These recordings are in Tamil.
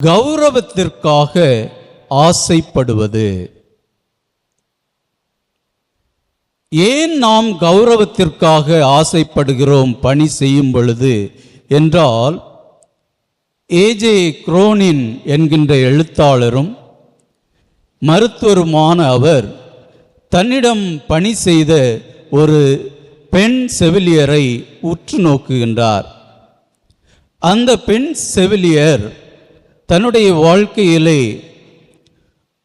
கௌரவத்திற்காக ஆசைப்படுவது. ஏன் நாம் கௌரவத்திற்காக ஆசைப்படுகிறோம் பணி செய்யும் பொழுது என்றால், ஏஜே குரோனின் என்கின்ற எழுத்தாளரும் மருத்துவருமான அவர் தன்னிடம் பணி செய்த ஒரு பெண் செவிலியரை உற்று நோக்குகின்றார். அந்த பெண் செவிலியர் தன்னுடைய வாழ்க்கையிலே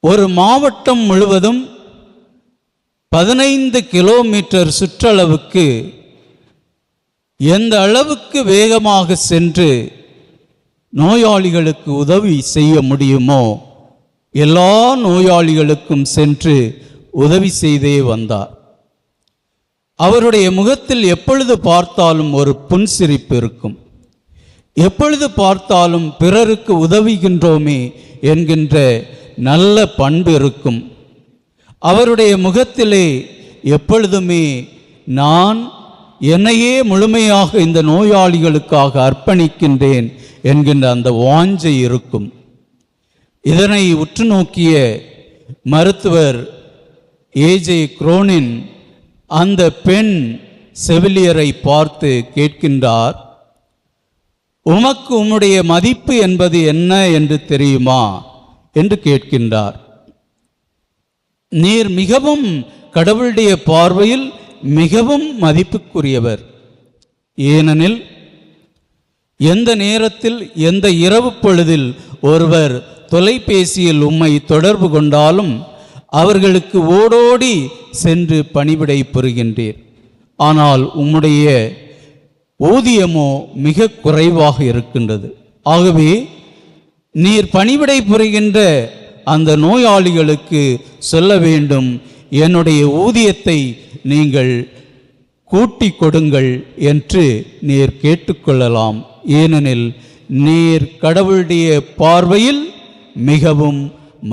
ஒரு மாவட்டம் முழுவதும் 15 கிலோமீட்டர் சுற்றளவுக்கு எந்த அளவுக்கு வேகமாக சென்று நோயாளிகளுக்கு உதவி செய்ய முடியுமோ எல்லா நோயாளிகளுக்கும் சென்று உதவி செய்தே வந்தார். அவருடைய முகத்தில் எப்பொழுது பார்த்தாலும் ஒரு புன்சிரிப்பு இருக்கும். எப்பொழுது பார்த்தாலும் பிறருக்கு உதவுகின்றோமே என்கின்ற நல்ல பண்பு இருக்கும். அவருடைய முகத்திலே எப்பொழுதுமே நான் என்னையே முழுமையாக இந்த நோயாளிகளுக்காக அர்ப்பணிக்கின்றேன் என்கின்ற அந்த வாஞ்சை இருக்கும். இதனை உற்று நோக்கிய மருத்துவர் ஏஜே குரோனின் அந்த பெண் செவிலியரை பார்த்து கேட்கின்றார், உமக்கு உம்முடைய மதிப்பு என்பது என்ன என்று தெரியுமா என்று கேட்கின்றார். நீர் மிகவும் கடவுளுடைய பார்வையில் மிகவும் மதிப்புக்குரியவர். ஏனெனில் எந்த நேரத்தில் எந்த இரவு பொழுதில் ஒருவர் தொலைபேசியில் உம்மை தொடர்பு கொண்டாலும் அவர்களுக்கு ஓடோடி சென்று பணிவிடை புரிகின்றீர். ஆனால் உம்முடைய ஊதியமோ மிக குறைவாக இருக்கின்றது. ஆகவே நீர் பணிவிடை புரிகின்ற அந்த நோயாளிகளுக்கு சொல்ல வேண்டும், என்னுடைய ஊதியத்தை நீங்கள் கூட்டி கொடுங்கள் என்று நீர் கேட்டுக்கொள்ளலாம். ஏனெனில் நீர் கடவுளுடைய பார்வையில் மிகவும்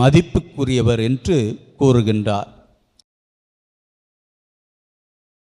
மதிப்புக்குரியவர் என்று கூறுகின்றார்.